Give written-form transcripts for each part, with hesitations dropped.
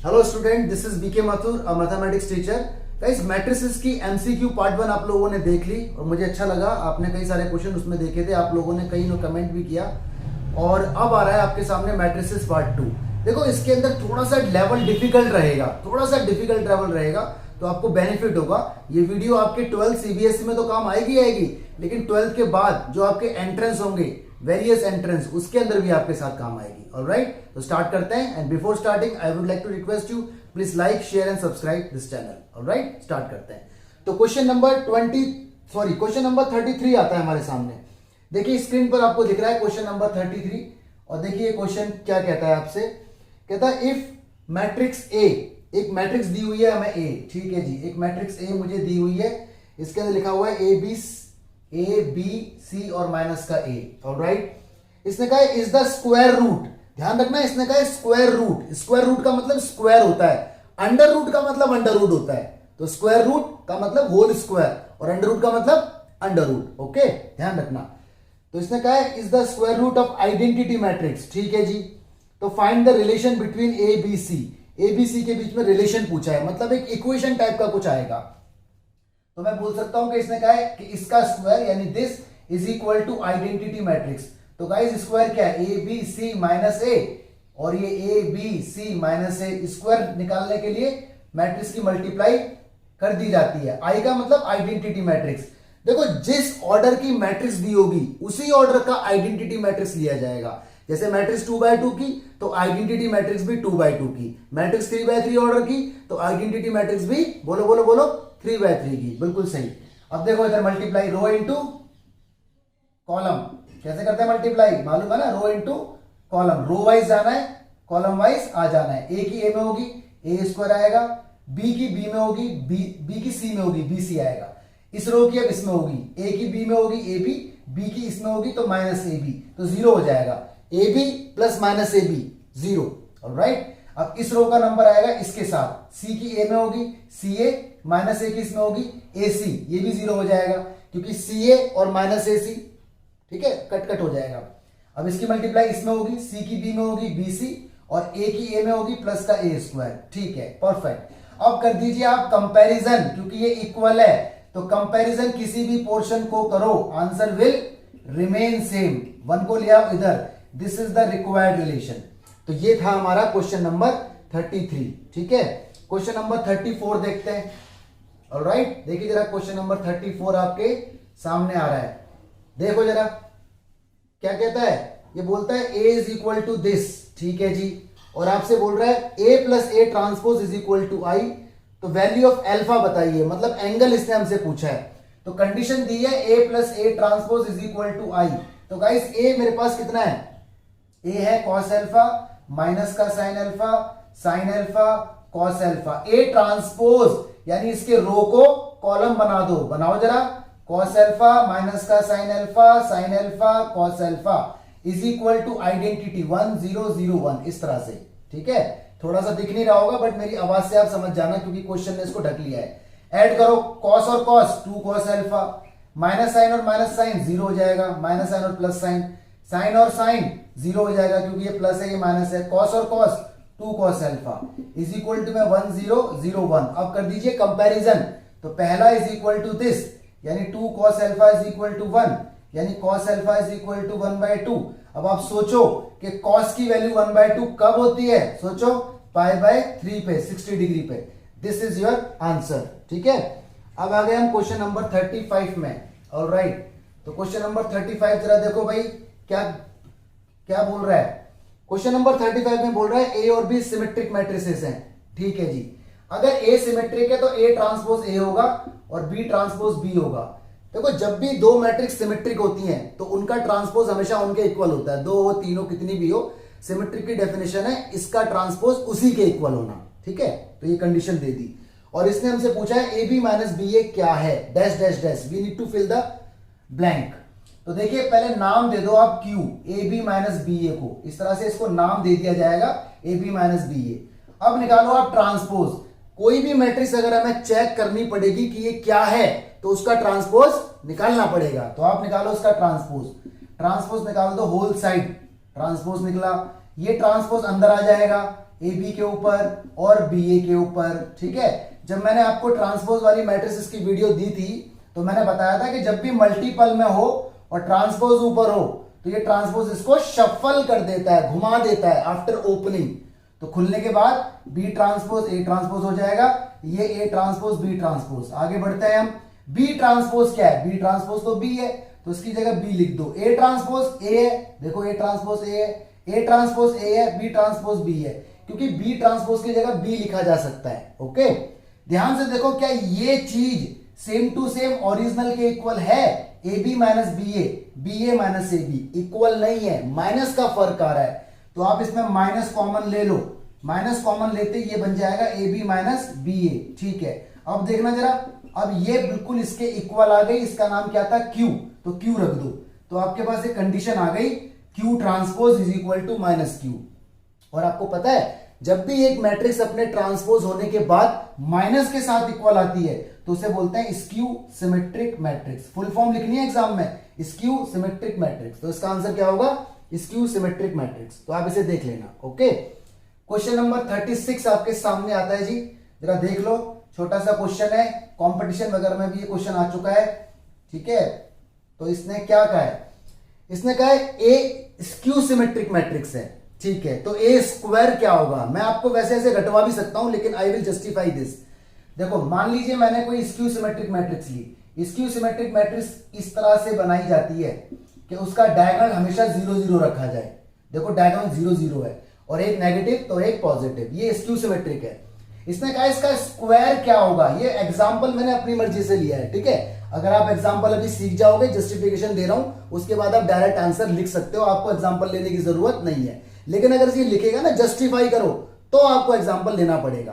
Hello student, this is B K Mathur, a mathematics teacher. Guys, matrices की MCQ part 1 आप लोगों ने देख ली और मुझे अच्छा लगा। आपने कई सारे क्वेश्चन उसमें देखे थे, आप लोगों ने कई नो कमेंट भी किया। और अब आ रहा है आपके सामने मैट्रिसेस पार्ट 2। देखो, इसके अंदर थोड़ा सा लेवल डिफिकल्ट रहेगा, थोड़ा सा डिफिकल्ट लेवल रहेगा, तो आपको बेनिफिट होगा। ये वीडियो आपके 12 सीबीएसई में तो काम आएगी आएगी, लेकिन 12 के बाद जो आपके एंट्रेंस होंगे, वेरियस एंट्रेंस, उसके अंदर भी आपके साथ काम आएगी। ऑलराइट, तो स्टार्ट करते हैं। And before starting I would like to request you, please like, share and subscribe this channel. Alright, start करते हैं। तो क्वेश्चन नंबर 33 आता है हमारे सामने। देखिए स्क्रीन पर आपको दिख रहा है क्वेश्चन नंबर 33। और देखिए क्वेश्चन क्या कहता है आपसे। कहता है इफ मैट्रिक्स ए, एक मैट्रिक्स दी हुई है हमें ए, ठीक है जी, एक मैट्रिक्स ए मुझे दी हुई है। इसके अंदर लिखा हुआ है ए बी सी और माइनस का ए। ऑलराइट, इसने कहा है इज द स्क्वायर रूट, ध्यान रखना, इसने कहा है स्क्वायर रूट। स्क्वायर रूट का मतलब स्क्वायर होता है, अंडर रूट का मतलब अंडर रूट होता है। तो स्क्वायर रूट का मतलब होल स्क्वायर और अंडर रूट का मतलब अंडर रूट। ओके, ध्यान रखना। तो इसने कहा है is the square root of identity matrix, ठीक है जी। तो find the relation between A B C, A B C के बीच में रिलेशन पूछा है, मतलब एक इक्वेशन टाइप का कुछ आएगा। तो मैं बोल सकता हूं कि इसने कहा है कि इसका स्क्वायर यानी this is equal to identity matrix. तो गाइस स्क्वायर क्या है, A B C minus A, और ये A B C minus A, square निकालने के लिए मैट्रिक्स की मल्टीप्लाई कर दी जाती है। आई का मतलब आइडेंटिटी मैट्रिक्स। देखो, जिस ऑर्डर की मैट्रिक्स दी होगी उसी ऑर्डर का आइडेंटिटी मैट्रिक्स लिया जाएगा। जैसे मैट्रिक्स 2/2 की तो आइडेंटिटी मैट्रिक्स भी 2/2 की, मैट्रिक्स 3/3 ऑर्डर की तो आइडेंटिटी मैट्रिक्स भी बोलो बोलो बोलो 3/3 की। बिल्कुल सही। अब देखो इधर मल्टीप्लाई, रो इनटू कॉलम, कैसे करते हैं मल्टीप्लाई, मालूम है ना, रो इनटू कॉलम। रो वाइज जाना है, कॉलम वाइज आ जाना है। ए की ए में होगी ए स्क्वायर आएगा, बी की बी में होगी बी की सी में होगी बी सी आएगा। इस रो की अब इसमें होगी, ए की बी में होगी ए बी की इसमें होगी तो माइनस ए बी, तो जीरो हो जाएगा। A B plus minus A B zero. Alright, अब इस रो का नंबर आएगा इसके साथ, सी की ए में होगी सी ए, माइनस ए की इसमें होगी ए सी, ये भी जीरो हो जाएगा क्योंकि सी ए और माइनस ए सी, ठीक है, कट कट हो जाएगा। अब इसकी मल्टीप्लाई इसमें होगी, सी की बी में होगी बी सी, और ए की ए में होगी प्लस का ए स्क्वायर। ठीक है, परफेक्ट। अब कर दीजिए आप कंपैरिजन, क्योंकि ये इक्वल है तो कंपैरिजन किसी भी पोर्शन को करो, answer will remain same. One को ले आओ इधर, this is the required relation. तो ये था हमारा क्वेश्चन नंबर 33। ठीक है, क्वेश्चन नंबर 34 देखते हैं। ऑलराइट, देखिए जरा क्वेश्चन नंबर 34 आपके सामने आ रहा है। देखो जरा क्या कहता है, ये बोलता है a is equal to this, ठीक है जी, और आपसे बोल रहा है a plus A transpose is equal to I. तो वैल्यू ऑफ एल्फा बताइए, मतलब एंगल इसने हमसे पूछा है। तो कंडीशन दी है a plus A transpose is equal to I. तो गाइस a मेरे पास कितना है, a है कॉस एल्फा माइनस का sine alpha cos alpha. a transpose यानी इसके रो को कॉलम बना दो, बनाओ जरा, कॉस एल्फा माइनस का sine alpha cos alpha is equal to identity 1 0 0 1, इस तरह से। ठीक है, थोड़ा सा दिख नहीं रहा होगा बट मेरी आवाज से आप समझ जाना क्योंकि क्वेश्चन ने इसको ढक लिया है। ऐड करो कॉस और cos, 2 cos alpha, minus sine और माइनस साइन जीरो हो जाएगा, माइनस साइन और प्लस साइन, साइन और साइन जीरो हो जाएगा क्योंकि ये प्लस है ये माइनस है, कॉस और cos 2 cos alpha is equal to में 1 0 0 1। अब कर दीजिए कंपैरिजन, तो पहला इज इक्वल टू दिस यानी 2 cos alpha is equal to 1, यानी cos alpha is equal to 1/2। अब आप सोचो कि cos की वैल्यू 1/2 कब होती है, सोचो π/3 पे, 60 डिग्री पे। This is your answer. ठीक है, अब आ गए हम क्वेश्चन नंबर 35 में। ऑलराइट, तो क्वेश्चन नंबर 35 जरा देखो भाई क्या क्या बोल रहा है। क्वेश्चन नंबर 35 में बोल रहा है ए और बी सिमेट्रिक मैट्रिसेस हैं। ठीक है जी, अगर ए सिमेट्रिक है तो ए ट्रांसपोज ए होगा और बी ट्रांसपोज बी होगा। देखो, जब भी दो मैट्रिक्स सिमेट्रिक होती हैं तो उनका ट्रांसपोज हमेशा उनके इक्वल होता है, दो हो तीन हो कितनी भी हो। सिमेट्रिक की डेफिनेशन है इसका ट्रांसपोज उसी के इक्वल होना। ठीक है, तो ये कंडीशन दे दी और इसने हमसे पूछा है A B minus B A क्या है, dash dash dash, we need to fill the blank. तो देखिए पहले नाम दे दो आप Q, A B minus B A को, इस तरह से इसको नाम दे दिया जाएगा A B minus B A. अब निकालो आप ट्रांसपोज। कोई भी मैट्रिक्स अगर हमें चेक करनी पड़ेगी कि ये क्या है तो उसका ट्रांसपोज निकालना पड़ेगा। तो आप निकालो उसका ट्रांसपोज, ट्रांसपोज निकाल दो होल साइड, ट्रांसपोज निकला, ये ट्रांसपोज अंदर आ जाएगा, ए बी के ऊपर और बी ए के ऊपर, ठीक है। जब मैंने आपको ट्रांसपोज वाली मैट्रिसेस की वीडियो दी थी तो मैंने बताया था कि जब भी मल्टीपल में हो और ट्रांसपोज ऊपर हो तो ये ट्रांसपोज इसको शफल कर देता है, घुमा देता है आफ्टर ओपनिंग। तो खुलने के बाद बी ट्रांसपोज ए ट्रांसपोज हो जाएगा, ये ए ट्रांसपोज बी ट्रांसपोज। आगे बढ़ते हैं हम, बी ट्रांसपोज क्या है, बी ट्रांसपोज तो बी है तो इसकी जगह बी लिख दो। ए ट्रांसपोज ए है, देखो ए ट्रांसपोज ए है, ए ट्रांसपोज ए है, बी ट्रांसपोज बी है, क्योंकि बी ट्रांसपोज की जगह बी लिखा जा सकता है। ओके, ध्यान से देखो, क्या ये चीज सेम टू सेम ओरिजिनल के इक्वल है? A B minus B A minus A B equal नहीं है, माइनस का फर्क आ रहा है। तो आप इसमें माइनस कॉमन ले लो, माइनस कॉमन लेते ये बन जाएगा ए बी माइनस बी ए, ठीक है। अब देखना जरा, अब ये बिल्कुल इसके इक्वल आ गई, इसका नाम क्या था, क्यू, तो क्यू रख दो। तो आपके पास एक कंडीशन आ गई, Q transpose is equal to minus Q. और आपको पता है जब भी एक मैट्रिक्स अपने ट्रांसपोज होने के बाद माइनस के साथ इक्वल आती है तो उसे बोलते हैं skew symmetric matrix. Full form लिखनी है एग्जाम में, स्क्यू सिमेट्रिक मैट्रिक्स। तो इसका आंसर क्या होगा, स्क्यू सिमेट्रिक मैट्रिक्स। तो आप इसे देख लेना। ओके, क्वेश्चन नंबर 36 आपके सामने आता है जी, जरा देख लो। छोटा सा क्वेश्चन है, कंपटीशन वगैरह में भी ये क्वेश्चन आ चुका है, ठीक है। तो इसने क्या कहा है, इसने कहा है ए स्क्यू सिमेट्रिक मैट्रिक्स है, ठीक है। तो ए स्क्वायर क्या होगा, मैं आपको वैसे ऐसे घटवा भी सकता हूं लेकिन आई विल जस्टिफाई दिस। देखो मान लीजिए मैंने कोई स्क्यू सिमेट्रिक मैट्रिक्स ली, स्क्यू सिमेट्रिक मैट्रिक्स इस तरह से बनाई जाती है कि उसका डायगोनल हमेशा 0 0 रखा जाए। देखो डायगोनल 0 0 है और एक नेगेटिव तो एक पॉजिटिव, ये स्क्यू सिमेट्रिक है। इसने कहा इसका स्क्वायर क्या होगा, ये एग्जांपल मैंने अपनी मर्जी से लिया है, ठीक है। अगर आप एग्जांपल अभी सीख जाओगे, जस्टिफिकेशन दे रहा हूं, उसके बाद आप डायरेक्ट आंसर लिख सकते हो, आपको एग्जांपल लेने की जरूरत नहीं है। लेकिन अगर ये लिखेगा ना जस्टिफाई करो तो आपको एग्जांपल लेना पड़ेगा।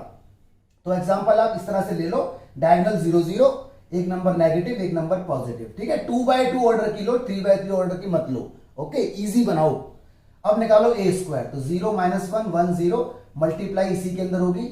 तो एग्जांपल आप इस तरह से ले लो, डायगोनल 0 0, एक नंबर नेगेटिव एक नंबर पॉजिटिव, ठीक है। 2/2 ऑर्डर की लो, 3/3 ऑर्डर की मत लो। ओके, इजी बनाओ। अब निकालो ए स्क्वायर, तो 0 - 1 1 0, मल्टीप्लाई इसी के अंदर होगी,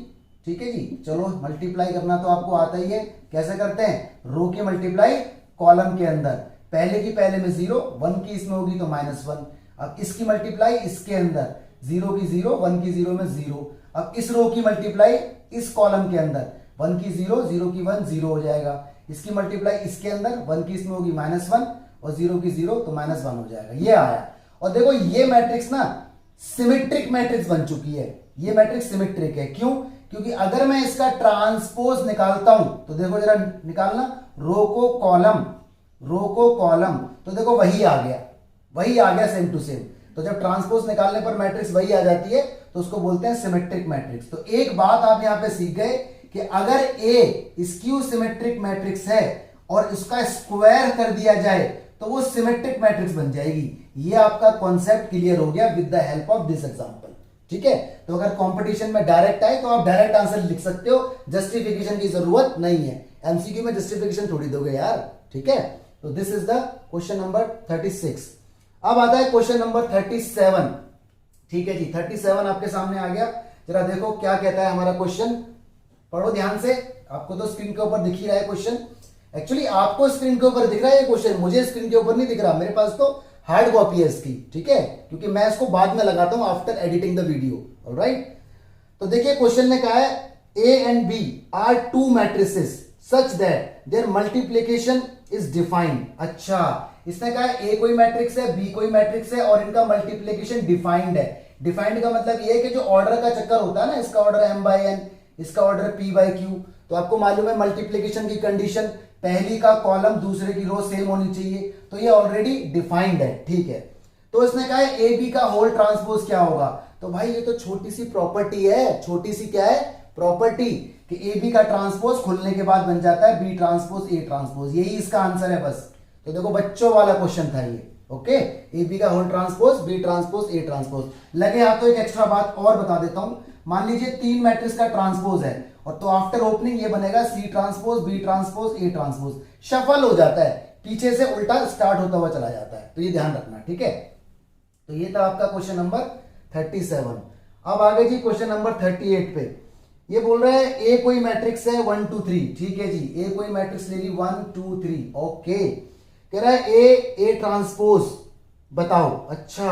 ठीक है जी। चलो मल्टीप्लाई करना तो आपको आता ही है, कैसे करते हैं, रो की मल्टीप्लाई कॉलम के अंदर, पहले की पहले में 0, 1 की इसमें होगी तो -1। अब इसकी मल्टीप्लाई इसके अंदर, 0 की 0, 1 की 0 में 0। अब इस रो की मल्टीप्लाई इस कॉलम के अंदर, 1 की 0, 0 की 1, 0 हो जाएगा। इसकी मल्टीप्लाई इसके अंदर, 1 की इसमें होगी -1 और 0 की 0 तो -1 हो जाएगा, ये आया। और देखो ये मैट्रिक्स ना सिमेट्रिक मैट्रिक्स बन चुकी है, ये मैट्रिक्स सिमेट्रिक है। क्यों, क्योंकि अगर मैं इसका ट्रांसपोज निकालता हूं तो देखो जरा निकालना, रो को कॉलम, रो को कॉलम, तो देखो वही आ गया, वही आ गया सेम टू सेम। तो जब ट्रांसपोज निकालने पर मैट्रिक्स वही आ जाती है तो उसको बोलते हैं सिमेट्रिक मैट्रिक्स। तो एक बात आप यहां पे सीख गए कि अगर ए स्क्यू सिमेट्रिक मैट्रिक्स है और इसका स्क्वायर कर दिया जाए तो वो सिमेट्रिक मैट्रिक्स बन जाएगी। ये आपका कॉन्सेप्ट क्लियर हो गया with the help of this example, ठीक है। तो अगर कंपटीशन में डायरेक्ट आए तो आप डायरेक्ट आंसर लिख सकते हो, जस्टिफिकेशन की जरूरत नहीं है। एमसीक्यू में जस्टिफिकेशन थोड़ी दोगे यार, ठीक है। तो this is the question number 36। अब आता है क्वेश्चन नंबर 37, ठीक है जी। 37 आपके सामने आ गया, जरा देखो क्या कहता है हमारा क्वेश्चन, पढ़ो ध्यान से। आपको तो स्क्रीन के ऊपर दिख ही रहा है क्वेश्चन, एक्चुअली आपको स्क्रीन के ऊपर दिख रहा है ये क्वेश्चन, मुझे स्क्रीन के ऊपर नहीं दिख रहा, मेरे पास तो हार्ड कॉपी है इसकी, ठीक है, क्योंकि मैं इसको बाद में लगाता हूं after editing the video, alright. तो देखिए क्वेश्चन ने कहा है A and B are two matrices such that their multiplication is defined. अच्छा, इसने कहा है ए कोई मैट्रिक्स है, बी कोई मैट्रिक्स है और इनका मल्टीप्लिकेशन डिफाइंड है। डिफाइंड का मतलब ये है कि जो ऑर्डर का चक्कर होता है ना, इसका ऑर्डर m/n, इसका ऑर्डर p/q। तो आपको मालूम है मल्टीप्लिकेशन की कंडीशन, पहली का कॉलम दूसरे की रो सेम होनी चाहिए, तो ये ऑलरेडी डिफाइंड है, ठीक है। तो इसने कहा है ए बी का होल ट्रांसपोज क्या होगा, तो भाई ये तो छोटी सी प्रॉपर्टी है, छोटी सी क्या है, प्रॉपर्टी, कि ए बी का ट्रांसपोज खुलने के बाद बन जाता है बी ट्रांसपोज ए ट्रांसपोज, यही इसका आंसर है बस। तो देखो बच्चों वाला क्वेश्चन था ये, ओके। ए बी का whole transpose B transpose A transpose. लगे हाथ तो एक एक्स्ट्रा बात और बता देता हूं, मान लीजिए 3 मैट्रिक्स का ट्रांसपोज है और तो आफ्टर ओपनिंग ये बनेगा C transpose B transpose A transpose, shuffle हो जाता है, पीछे से उल्टा स्टार्ट होता हुआ चला जाता है, तो ये ध्यान रखना, ठीक है। तो ये था आपका क्वेश्चन नंबर 37। अब आगे जी क्वेश्चन नंबर 38 पे, ये बोल रहा है ए कोई मैट्रिक्स है 1 2 3, ठीक है जी। ए कोई मैट्रिक्स ले ली 1 2 3, ओके। कह रहा है ए ट्रांसपोज बताओ। अच्छा,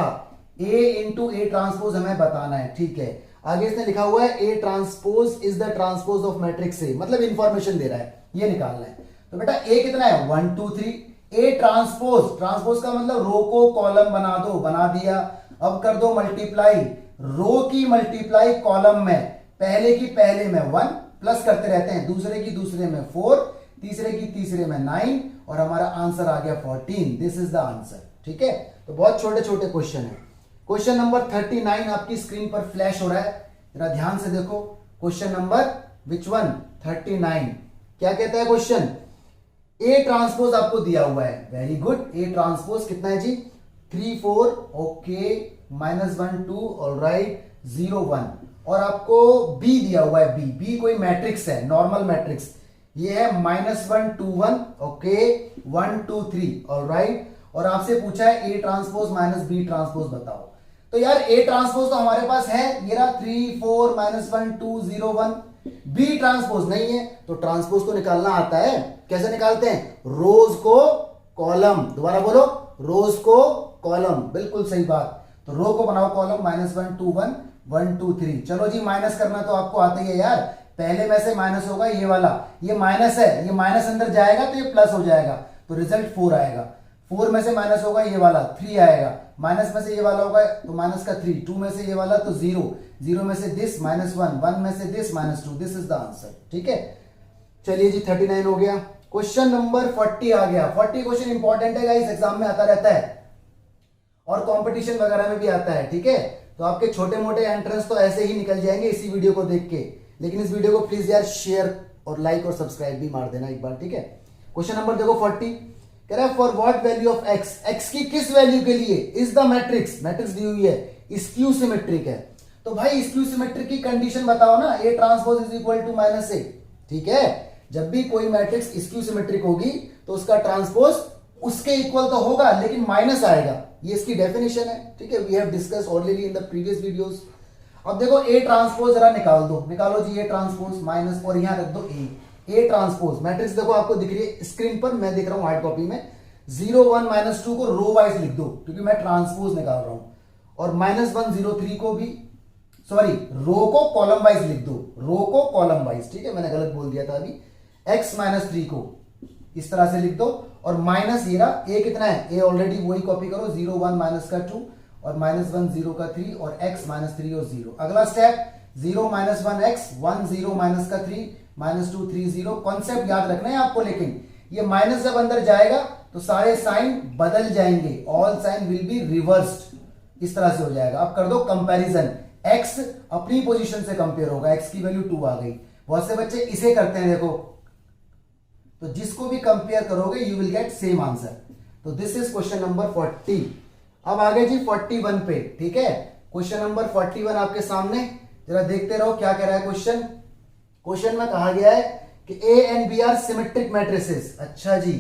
ए इंटू ए ट्रांसपोज हमें बताना है, ठीक है। आगे इसने लिखा हुआ है A transpose is the transpose of matrix A, मतलब इंफॉर्मेशन दे रहा है, ये निकालना है। तो बेटा ए कितना है 1 2 3, ए ट्रांसपोज, ट्रांसपोज का मतलब रो को कॉलम बना दो, बना दिया। अब कर दो मल्टीप्लाई, रो की मल्टीप्लाई कॉलम में, पहले की पहले में 1 प्लस करते रहते हैं, दूसरे की दूसरे में 4, तीसरे की तीसरे में 9 और हमारा आंसर आ गया 14। दिस इज द आंसर, ठीक है। तो बहुत छोटे छोटे क्वेश्चन है। क्वेश्चन नंबर 39 आपकी स्क्रीन पर फ्लैश हो रहा है, जरा ध्यान से देखो। क्वेश्चन नंबर विच वन 39 क्या कहता है क्वेश्चन, ए ट्रांसपोज आपको दिया हुआ है, वेरी गुड। ए ट्रांसपोज कितना है जी 3 4, ओके, -1 2, ऑलराइट, 0 1, और आपको बी दिया हुआ है, बी कोई मैट्रिक्स है, नॉर्मल मैट्रिक्स, ये है -1 2 1, ओके, 1 2 3, ऑलराइट। और आपसे पूछा है A transpose minus B transpose बताओ। तो यार ए ट्रांसपोज तो हमारे पास है, ये रहा 3 4 -1 2 0 1। बी ट्रांसपोज नहीं है, तो ट्रांसपोज तो निकालना आता है, कैसे निकालते हैं, रोज को कॉलम, दोबारा बोलो, रोज को कॉलम, बिल्कुल सही बात। तो रो को बनाओ कॉलम, -1 2 1 1 2 3। चलो जी माइनस करना तो आपको आता ही है यार, पहले में से माइनस होगा ये वाला, ये माइनस है, ये माइनस अंदर जाएगा तो ये प्लस हो जाएगा, तो रिजल्ट 4 आएगा। 4 में से माइनस होगा ये वाला, 3 आएगा, माइनस में से ये वाला होगा तो माइनस का 3, 2 में से ये वाला तो 0, 0 में से दिस -1, 1 में से this -2, this is the answer, ठीक है। चलिए जी 39 हो गया। क्वेश्चन नंबर 40 आ गया। 40 क्वेश्चन इंपॉर्टेंट है गाइस, एग्जाम में आता रहता है और कंपटीशन वगैरह में भी आता है, ठीक है। तो आपके छोटे मोटे एंट्रेंस तो ऐसे ही निकल जाएंगे इसी वीडियो को देख के, लेकिन इस वीडियो को प्लीज यार शेयर और लाइक और सब्सक्राइब भी मार देना एक बार, ठीक है। क्वेश्चन नंबर देखो 40 कह रहा है for what value of x, x की किस वैल्यू के लिए इज द मैट्रिक्स, मैट्रिक्स दी हुई है स्क्यू सिमेट्रिक है। तो भाई स्क्यू सिमेट्रिक की कंडीशन बताओ ना, A transpose is equal to -a, ठीक है। जब भी कोई मैट्रिक्स स्क्यू सिमेट्रिक होगी तो उसका ट्रांसपोज उसके इक्वल तो होगा लेकिन माइनस आएगा, ये इसकी डेफिनेशन है, ठीक है। We have discuss already in the previous videos. अब देखो ए ट्रांसपोज जरा निकाल दो, निकालो जी ए ट्रांसपोज माइनस और यहां रख दो ए ट्रांसपोज। मैट्रिक्स देखो आपको दिख रही है स्क्रीन पर, मैं देख रहा हूं हार्ड कॉपी में, 0 1 -2 को रो वाइज लिख दो क्योंकि मैं ट्रांसपोज निकाल रहा हूं, और -1 0 3 को भी, सॉरी, रो को कॉलम वाइज लिख दो, रो को कॉलम वाइज, ठीक है, मैंने गलत बोल दिया था अभी। x -3 को इस तरह से लिख दो, और माइनस ये रहा ए कितना है, ए ऑलरेडी वही कॉपी करो, 0 1 माइनस का 2 और -1 0 का 3 और x -3 और 0। अगला स्टेप 0 -1 x 1 0 माइनस का 3 -2 3 0। कॉन्सेप्ट याद रखना है आपको, लेकिन ये माइनस जब अंदर जाएगा तो सारे साइन बदल जाएंगे, all sine will be reversed, इस तरह से हो जाएगा। अब कर दो कंपैरिजन, x अपनी पोजीशन से कंपेयर होगा, x की वैल्यू 2 आ गई। बहुत से बच्चे इसे करते हैं, देखो, तो जिसको भी कंपेयर करोगे you will get same answer. तो दिस इज क्वेश्चन नंबर 40। अब आगे जी 41 पे, ठीक है। क्वेश्चन नंबर 41 आपके सामने, जरा देखते रहो क्या कह रहा है क्वेश्चन। क्वेश्चन में कहा गया है कि A and B are symmetric matrices. अच्छा जी,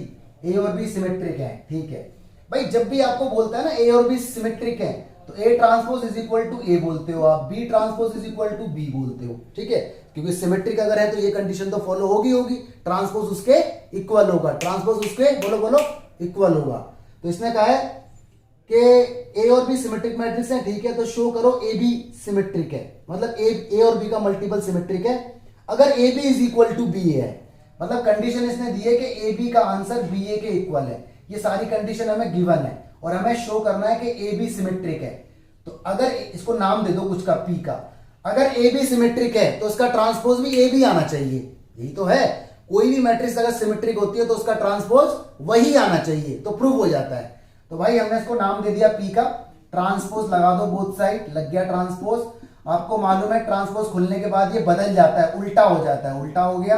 ए और बी सिमेट्रिक है, ठीक है भाई। जब भी आपको बोलता है ना ए और बी सिमेट्रिक है, तो A transpose is equal to A बोलते हो आप, B transpose is equal to B बोलते हो, ठीक है। क्योंकि सिमेट्रिक अगर है तो ये कंडीशन तो फॉलो होगी, ट्रांसपोज उसके इक्वल होगा, ट्रांसपोज उसके बोलो इक्वल होगा। तो इसने कहा है कि ए और बी सिमेट्रिक मैट्रिक्स है, ठीक है। तो शो करो ए बी सिमेट्रिक है, मतलब ए और बी का मल्टीपल सिमेट्रिक है अगर A B is equal to B है, मतलब कंडीशन इसने दी है कि ए बी का आंसर बी ए के इक्वल है। ये सारी कंडीशन हमें गिवन है और हमें शो करना है कि ए बी सिमेट्रिक है। तो अगर इसको नाम दे दो कुछ का, पी का, अगर ए बी सिमेट्रिक है तो उसका ट्रांसपोज भी ए बी आना चाहिए, यही तो है। कोई भी मैट्रिक्स अगर सिमेट्रिक होती है तो उसका ट्रांसपोज वही आना चाहिए, तो प्रूव हो जाता है। तो भाई हमने इसको नाम दे दिया पी का, ट्रांसपोज लगा दो बोथ साइड, लग गया ट्रांसपोज। आपको मालूम है ट्रांसपोज खुलने के बाद ये बदल जाता है, उल्टा हो जाता है, उल्टा हो गया।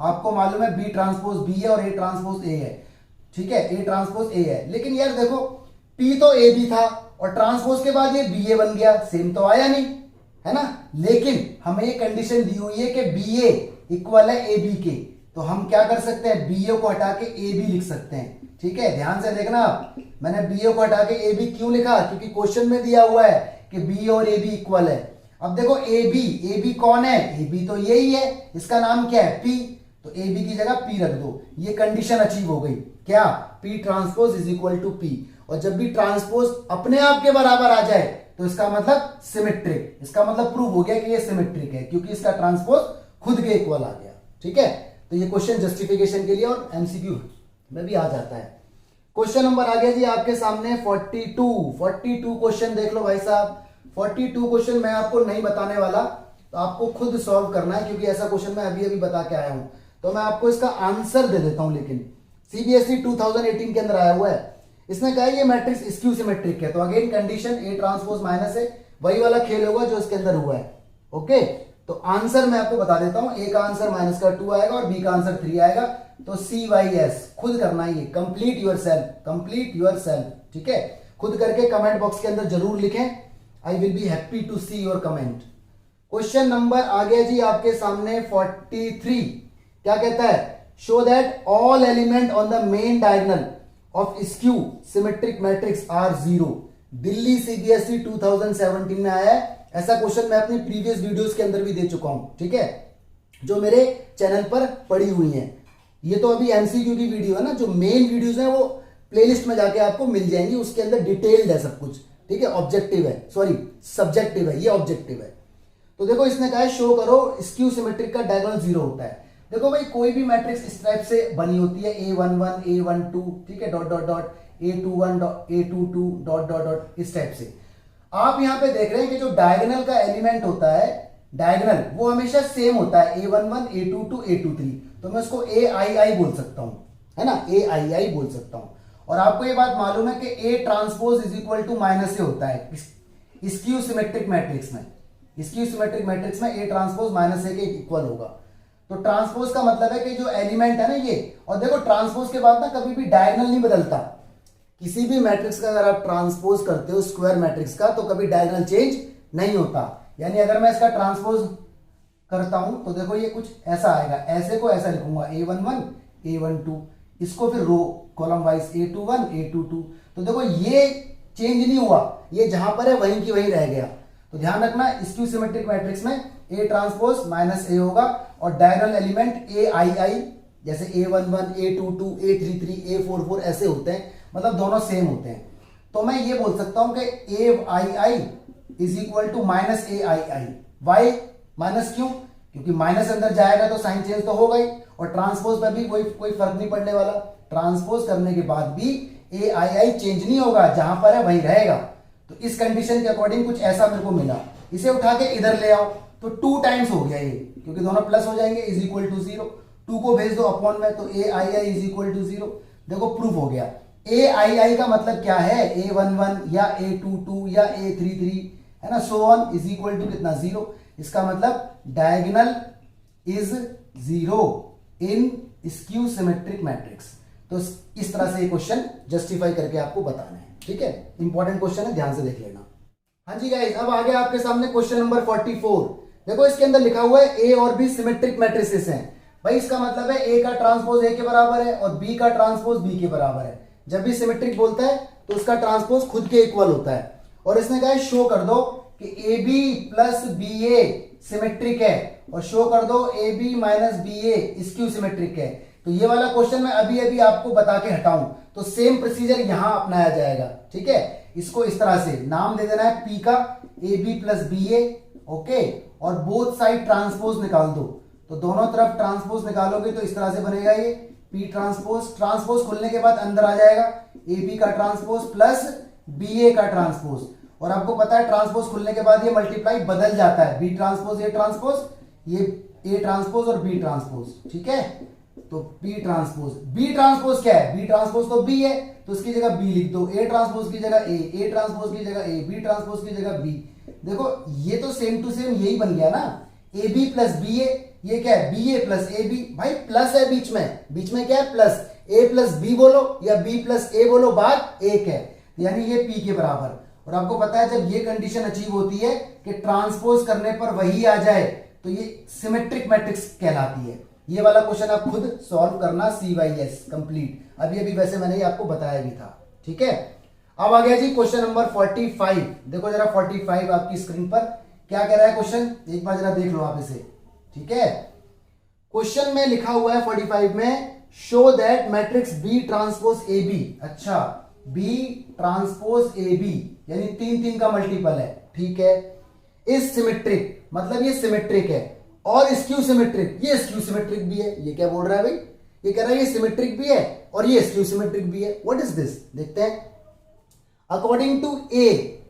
आपको मालूम है बी ट्रांसपोज बी है और ए ट्रांसपोज ए है, ठीक है, ए ट्रांसपोज ए है। लेकिन यार देखो पी तो ए बी था और ट्रांसपोज के बाद ये बी ए बन गया, सेम तो आया नहीं, है ना। लेकिन हमें ये कंडीशन दी हुई है कि बी ए इक्वल है ए बी के, तो हम क्या कर सकते हैं, बी ए को हटा के ए बी लिख सकते हैं, ठीक है। ध्यान से देखना आप, मैंने बी ए को हटा के ए बी क्यों लिखा, क्योंकि क्वेश्चन में दिया हुआ है कि बी और ए बी इक्वल है। अब देखो ए बी कौन है, ए बी तो यही है, इसका नाम क्या है, पी, तो ए बी की जगह पी रख दो। ये कंडीशन अचीव हो गई, क्या, P transpose is equal to P. और जब भी ट्रांसपोज अपने आप के बराबर आ जाए तो इसका मतलब सिमेट्रिक, इसका मतलब प्रूव हो गया कि ये सिमेट्रिक है क्योंकि इसका ट्रांसपोज खुद के इक्वल आ गया। ठीक है, तो ये क्वेश्चन जस्टिफिकेशन के लिए और एमसीक्यू में भी आ जाता है। क्वेश्चन नंबर आ गया जी आपके सामने 42 क्वेश्चन देख लो भाई साहब। 42 क्वेश्चन मैं आपको नहीं बताने वाला, तो आपको खुद सॉल्व करना है क्योंकि ऐसा क्वेश्चन मैं अभी अभी बता के आया हूं, तो मैं आपको इसका आंसर दे देता हूं। लेकिन सीबीएसई 2018 के अंदर आया हुआ है, इसने कहा ये मैट्रिक्स स्क्यू सिमेट्रिक है, तो अगेन कंडीशन ए ट्रांसपोज माइनस है, वही वाला खेल होगा जो इसके अंदर हुआ है। ओके, तो आंसर मैं आपको बता देता हूं, ए का आंसर माइनस का 2 आएगा और बी का आंसर 3 आएगा। तो CYS खुद करना है, ये कंप्लीट योर सेल्फ। ठीक है, खुद करके कमेंट बॉक्स के अंदर जरूर लिखें, I will be happy to see your comment. Question number आ गया जी आपके सामने 43। क्या कहता है? Show that all element on the main diagonal of skew symmetric matrix are 0। Delhi CBSE 2017 में आया है, ऐसा क्वेश्चन मैं अपनी प्रीवियस वीडियोस के अंदर भी दे चुका हूं। ठीक है, जो मेरे चैनल पर पड़ी हुई हैं। ये तो अभी एमसीक्यू की वीडियो है ना, जो मेन वीडियोस हैं वो प्लेलिस्ट में जाके आपको मिल जाएंगी, उसके अंदर डिटेल्ड है सब कुछ। ठीक है, ऑब्जेक्टिव है, सॉरी सब्जेक्टिव है, ये ऑब्जेक्टिव है। तो देखो इसने कहा है शो करो स्क्यू सिमेट्रिक का डायगोनल 0 होता है। देखो भाई कोई भी मैट्रिक्स इस टाइप से बनी होती है, A11 A12, ठीक है, dot dot dot A21 A22 dot dot dot, इस टाइप से। आप यहां पे देख रहे हैं कि जो डायगोनल का एलिमेंट होता है, डायगोनल वो हमेशा सेम होता है, A11 A22 A23, तो मैं उसको AII बोल सकता हूं, है ना, AII बोल सकता हूं। और आपको ये बात मालूम है कि A transpose is equal to minus A होता है स्क्यू सिमेट्रिक मैट्रिक्स में। स्क्यू सिमेट्रिक मैट्रिक्स में A ट्रांसपोज माइनस ए के इक्वल होगा। तो ट्रांसपोज का मतलब है कि जो एलिमेंट है ना ये, और देखो ट्रांसपोज के बाद ना कभी भी डायगोनल नहीं बदलता। किसी भी मैट्रिक्स का अगर आप ट्रांसपोज करते हो स्क्वायर मैट्रिक्स का, तो कभी डायगोनल चेंज नहीं होता। यानी अगर मैं इसका ट्रांसपोज करता हूं तो देखो ये कुछ ऐसा आएगा, ऐसे को ऐसा लिखूंगा A11 A12, इसको फिर row column wise A21 A22। तो देखो ये चेंज नहीं हुआ, ये जहां पर है वहीं की वहीं रह गया। तो ध्यान रखना स्क्यू सिमेट्रिक मैट्रिक्स में A ट्रांसपोज माइनस ए होगा और डायगोनल एलिमेंट AII, जैसे A11 A22 A33 A44 ऐसे होते हैं, मतलब दोनों सेम होते हैं। तो मैं ये बोल सकता हूं कि AII is equal to minus AII। Why minus क्यों? क्योंकि माइनस अंदर जाएगा तो साइन चेंज तो होगा ही, और ट्रांसपोज में भी कोई फर्क नहीं पड़ने वाला। ट्रांसपोज करने के बाद भी AII चेंज नहीं होगा, जहां पर है वहीं रहेगा। तो इस कंडीशन के अकॉर्डिंग कुछ ऐसा मेरे को मिला, इसे उठा के इधर ले आओ तो 2 टाइम्स हो गया ये, क्योंकि दोनों प्लस हो जाएंगे, इज इक्वल टू 0। 2 को भेज दो अपॉन में, तो AII इज इक्वल टू 0। देखो प्रूफ हो गया। AII का मतलब क्या है? A11 या A22 या A33, है ना, so on, is equal to कितना? 0। इसका मतलब diagonal is 0 in skew symmetric matrix. तो इस तरह से ये क्वेश्चन जस्टिफाई करके आपको बताना है। ठीक है, इंपॉर्टेंट क्वेश्चन है, ध्यान से देख लेना। हाँ जी गाइस, अब आ गया आपके सामने क्वेश्चन नंबर 44। देखो इसके अंदर लिखा हुआ है A और B सिमेट्रिक मैट्रिसेस हैं। भाई इसका मतलब है A का ट्रांसपोज A के बराबर है और B का ट्रांसपोज B के बराबर है। जब भी सिमेट्रिक बोलता है तो उसका ट्रांसपोज खुद के इक्वल होता है। और इसने कहा है शो कर दो कि AB प्लस BA सिमेट्रिक है, और शो कर दो AB minus BA skew symmetric है। तो ये वाला क्वेश्चन मैं अभी अभी आपको बता के हटाऊं तो सेम प्रोसीजर यहां अपनाया जाएगा। ठीक है, इसको इस तरह से नाम दे देना है P का AB प्लस BA, ओके, और बोथ साइड ट्रांसपोज निकाल दो। तो दोनों तरफ ट्रांसपोज निकालोगे तो इस तरह से बनेगा ये P ट्रांसपोज। ट्रांसपोज खुलने के बाद अंदर आ जाएगा AB का ट्रांसपोज प्लस BA का ट्रांसपोज। और आपको पता है ट्रांसपोज खुलने के बाद ये मल्टीप्लाई बदल जाता है, B ट्रांसपोज A ट्रांसपोज, ये A ट्रांसपोज और B ट्रांसपोज। ठीक है, तो B ट्रांसपोज, B ट्रांसपोज क्या है? B ट्रांसपोज तो B है, तो उसकी जगह B लिख दो। A ट्रांसपोज की जगह A ट्रांसपोज की जगह A, B ट्रांसपोज की जगह B। देखो ये तो सेम टू सेम यही बन गया ना, AB प्लस BA। ये क्या है? BA plus AB। भाई प्लस है बीच में क्या है? प्लस। A प्लस B बोलो या B प्लस A बोलो, बात एक है, यानी ये P के बराबर। और आपको पता है जब ये कंडीशन अचीव होती है कि ट्रांसपोज करने पर वही आ जाए तो ये सिमेट्रिक मैट्रिक्स कहलाती है। ये वाला क्वेश्चन आप खुद सॉल्व करना, CYS कंप्लीट। अभी अभी वैसे मैंने ही आपको बताया भी था। ठीक है, अब आ गया जी क्वेश्चन नंबर 45। देखो जरा 45 आपकी स्क्रीन पर क्या कह रहा है क्वेश्चन, एक बार जरा देख लो आप इसे। ठीक है, क्वेश्चन में लिखा हुआ है 45 में, show that matrix B transpose AB। अच्छा, बी ट्रांसपोज ए बी, यानी 3 3 का मल्टीपल है, ठीक है। इज सिमेट्रिक, मतलब ये सिमेट्रिक है, और स्क्यू सिमेट्रिक, ये स्क्यू सिमेट्रिक भी है। ये क्या बोल रहा है भाई, ये कह रहा है ये सिमेट्रिक भी है और ये स्क्यू सिमेट्रिक भी है। व्हाट इज दिस, देखते हैं। According to A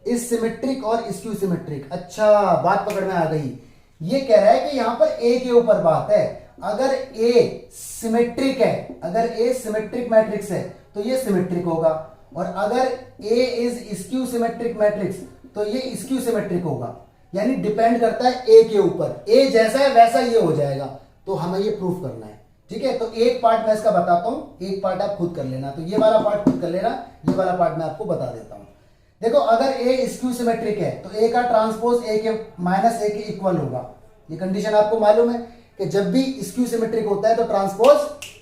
is symmetric और स्क्यू सिमेट्रिक। अच्छा, बात पकड़ में आ गई। ये कह रहा है कि यहां पर ए के ऊपर बात है। अगर ए सिमेट्रिक है, अगर ए सिमेट्रिक मैट्रिक्स है तो ये सिमेट्रिक होगा, और अगर ए इज स्क्यू सिमेट्रिक मैट्रिक्स तो ये स्क्यू सिमेट्रिक होगा। यानी डिपेंड करता है ए के ऊपर, ए जैसा है वैसा ये हो जाएगा। तो हमें ये प्रूफ करना है, ठीक है। तो एक पार्ट मैं इसका बताता हूं, एक पार्ट आप खुद कर लेना। तो ये वाला पार्ट खुद कर लेना, ये वाला पार्ट मैं आपको बता देता हूं। देखो, अगर ए स्क्यू सिमेट्रिक है तो ए का ट्रांसपोज ए के माइनस ए के इक्वल होगा। ये कंडीशन आपको मालूम है कि जब भी स्क्यू सिमेट्रिक होता है तो ट्रांसपोज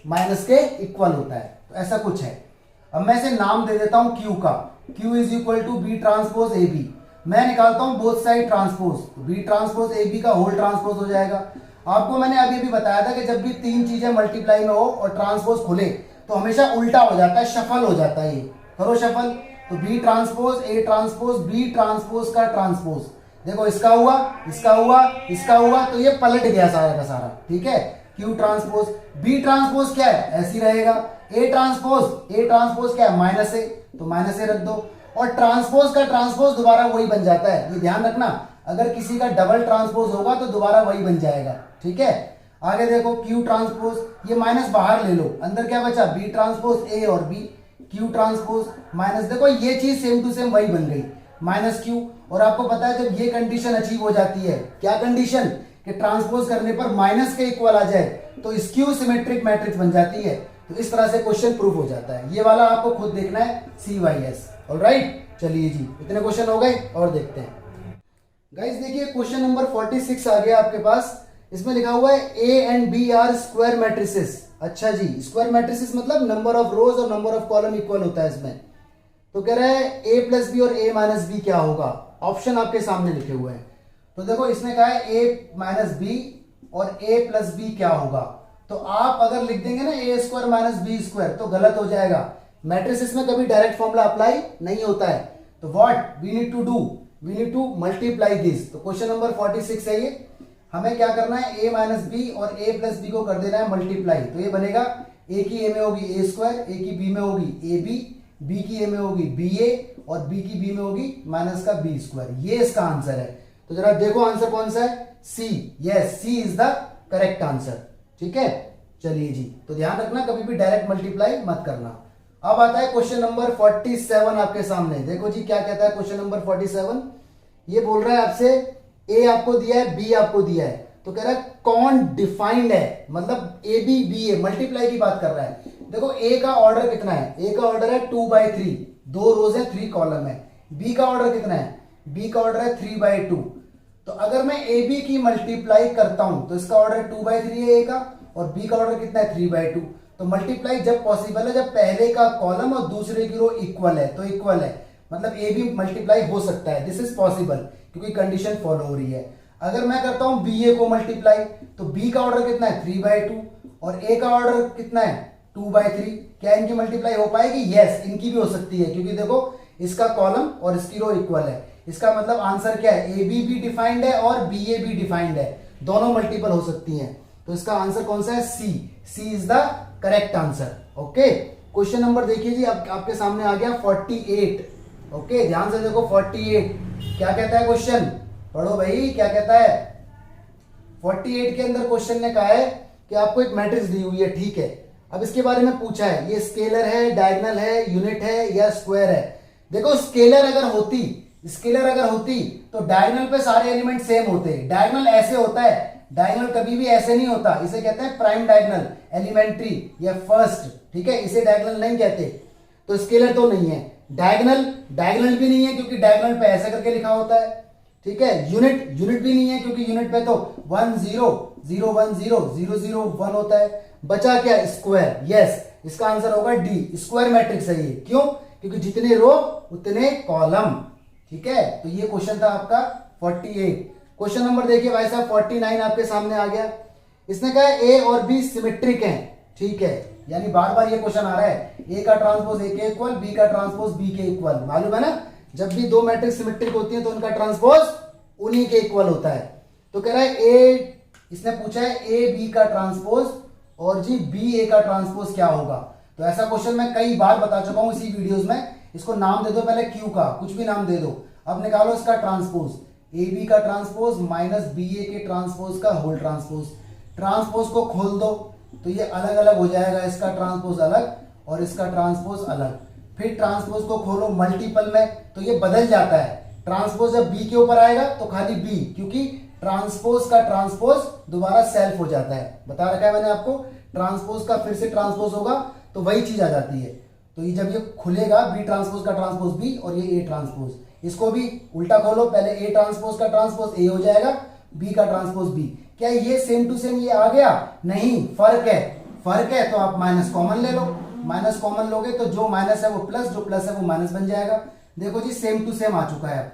माइनस के इक्वल होता है। तो ऐसा कुछ है। अब मैं इसे नाम दे देता हूं क्यू का। Q is equal to B transpose A B. मैं निकालता हूं both side transpose, B transpose A B का होल ट्रांसपोज हो जाएगा। आपको मैंने अभी भी बताया था कि जब भी 3 चीजें मल्टीप्लाई में हो और ट्रांसपोज खुले तो हमेशा उल्टा हो जाता है, शफल हो जाता है। ये करो शफल। तो B transpose A transpose B transpose का ट्रांसपोज, देखो इसका हुआ, इसका हुआ, इसका हुआ, तो ये पलट गया सारा का सारा, ठीक है। क्यू ट्रांसपोज, बी ट्रांसपोज क्या है, ऐसे ही रहेगा। ए ट्रांसपोज क्या है, माइनस ए, तो माइनस ए रख दो। और ट्रांसपोज का ट्रांसपोज दोबारा वही बन जाता है, ये ध्यान रखना। अगर किसी का डबल ट्रांसपोज होगा तो दोबारा वही बन जाएगा, ठीक है। आगे देखो, क्यू ट्रांसपोज, ये माइनस बाहर ले लो, अंदर क्या बचा, बी ट्रांसपोज ए और बी, क्यू ट्रांसपोज माइनस, देखो ये चीज सेम टू सेम वही बन गई, माइनस क्यू। और आपको पता है जब ये कंडीशन अचीव हो जाती है, क्या कंडीशन, कि ट्रांसपोज करने पर माइनस के इक्वल आ जाए तो स्क्यू सिमेट्रिक मैट्रिक्स बन जाती है। तो इस तरह से क्वेश्चन प्रूफ हो जाता है। ये वाला आपको खुद देखना है, CYS। ऑलराइट, चलिए जी, इतने क्वेश्चन हो गए और देखते हैं। गाइस देखिए, क्वेश्चन नंबर 46 आ गया आपके पास। इसमें लिखा हुआ है A and B are square matrices. अच्छा जी, स्क्वायर मैट्रिसेस मतलब नंबर ऑफ रोज और नंबर ऑफ कॉलम इक्वल होता है इसमें। तो कह रहा है A प्लस बी और A माइनस बी क्या होगा। ऑप्शन आपके सामने लिखे हुए हैं। तो देखो, इसने कहा है A माइनस बी और A प्लस बी क्या होगा। तो आप अगर लिख देंगे ना A square minus B square तो गलत हो जाएगा। मैट्रिसेस में कभी डायरेक्ट फॉर्मूला अप्लाई नहीं होता है। तो what we need to do, we need to multiply this. तो क्वेश्चन नंबर 46 है ये। हमें क्या करना है, A माइनस बी और A प्लस बी को कर देना है मल्टीप्लाई। तो ये बनेगा, A की A में होगी A स्क्वायर, A की B में होगी AB, B की A में होगी BA और B की B में होगी माइनस का B स्क्वायर। ये इसका आंसर है। तो जरा देखो आंसर कौन सा है, C। Yes, C is the correct answer, ठीक है। चलिए जी, तो ध्यान रखना कभी भी डायरेक्ट मल्टीप्लाई मत करना। अब आता है क्वेश्चन नंबर 47 आपके सामने। देखो जी क्या कहता है क्वेश्चन नंबर 47। ये बोल रहा है आपसे, ए आपको दिया है, बी आपको दिया है, तो कह रहा है कौन डिफाइंड है, मतलब A B B A, multiply की बात कर रहा है। देखो ए का ऑर्डर कितना है, ए का ऑर्डर है 2/3, 2 रोज है 3 कॉलम है। बी का ऑर्डर कितना है, बी का ऑर्डर है 3/2। तो अगर मैं ए बी की मल्टीप्लाई करता हूं तो इसका ऑर्डर 2/3 है ए का, और बी का ऑर्डर कितना है 3/2। तो मल्टीप्लाई जब पॉसिबल है जब पहले का कॉलम और दूसरे की रो इक्वल है, तो इक्वल है मतलब ए बी मल्टीप्लाई हो सकता है, दिस इज पॉसिबल, क्योंकि कंडीशन फॉलो हो रही है। अगर मैं करता हूं बी ए को मल्टीप्लाई, तो बी का ऑर्डर कितना है 3/2 और ए का ऑर्डर कितना है 2/3। क्या इनकी मल्टीप्लाई हो पाएगी, यस इनकी भी हो सकती है, क्योंकि देखो इसका कॉलम और इसकी रो इक्वल है। इसका मतलब आंसर क्या है, ए बी भी डिफाइंड है और बी ए भी डिफाइंड है, दोनों मल्टीपल हो सकती हैं। तो इसका आंसर कौन सा है, C is the correct answer. Okay, question number देखिए जी, आपके सामने आ गया 48। ओके, ध्यान से देखो 48 क्या कहता है क्वेश्चन, पढ़ो भाई क्या कहता है। 48 के अंदर क्वेश्चन ने कहा है कि आपको एक मैट्रिक्स दी हुई है, ठीक है। अब इसके बारे में पूछा है, ये स्केलर है, डायगोनल है, यूनिट है या स्क्वायर है। देखो स्केलर अगर होती तो डायगोनल पे सारे एलिमेंट सेम होते। डायगोनल ऐसे होता है, डायगोनल कभी भी ऐसे नहीं होता, इसे कहते हैं प्राइम डायगोनल, एलिमेंट्री या फर्स्ट, ठीक है, इसे डायगोनल नहीं कहते। तो स्केलर तो नहीं है, डायगोनल भी नहीं है क्योंकि डायगोनल पे ऐसे करके लिखा होता है, ठीक है। यूनिट भी नहीं है क्योंकि यूनिट पे तो 1 0 0 1 0 0 0 1 होता है। बचा क्या, स्क्वायर। यस, इसका आंसर होगा डी, स्क्वायर मैट्रिक्स है ये। क्यों, क्योंकि जितने रो उतने कॉलम, ठीक है। तो ये क्वेश्चन था आपका 48। क्वेश्चन नंबर देखिए भाई साहब 49 आपके सामने आ गया। इसने कहा ए और बी सिमेट्रिक हैं, ठीक है। यानी बार बार ये क्वेश्चन आ रहा है ए का ट्रांसपोज ए के इक्वल, बी का ट्रांसपोज बी के इक्वल। मालूम है ना, जब भी दो मैट्रिक्स सिमेट्रिक होती है तो उनका ट्रांसपोज उन्हीं के इक्वल होता है। तो कह रहा है ए, इसने पूछा है ए बी का ट्रांसपोज और जी बी ए का ट्रांसपोज क्या होगा। तो ऐसा क्वेश्चन मैं कई बार बता चुका हूं इसी वीडियोस में। इसको नाम दे दो पहले क्यू का, कुछ भी नाम दे दो। अब निकालो इसका ट्रांसपोज, ए बी का ट्रांसपोज माइनस बी ए के ट्रांसपोज का होल ट्रांसपोज। ट्रांसपोज को खोल दो तो ये अलग अलग हो जाएगा, इसका ट्रांसपोज अलग और इसका ट्रांसपोज अलग। फिर ट्रांसपोज को खोलो मल्टीपल में तो ये बदल जाता है। ट्रांसपोज जब बी के ऊपर आएगा तो खाली बी, क्योंकि ट्रांसपोज का ट्रांसपोज दोबारा सेल्फ हो जाता है। बता रखा है मैंने आपको, ट्रांसपोज का फिर से ट्रांसपोज होगा तो वही चीज आ जाती है। तो ये जब ये खुलेगा बी ट्रांसपोज का ट्रांसपोज बी और ये ए ट्रांसपोज, इसको भी उल्टा खोलो, पहले ए ट्रांसपोज का ट्रांसपोज ए हो जाएगा, बी का ट्रांसपोज बी। क्या ये सेम टू सेम ये आ गया? नहीं, फर्क है। फर्क है तो आप माइनस कॉमन ले लो, माइनस कॉमन लोगे तो जो माइनस है वो प्लस, जो प्लस है वो माइनस बन जाएगा। देखो जी सेम टू सेम आ चुका है।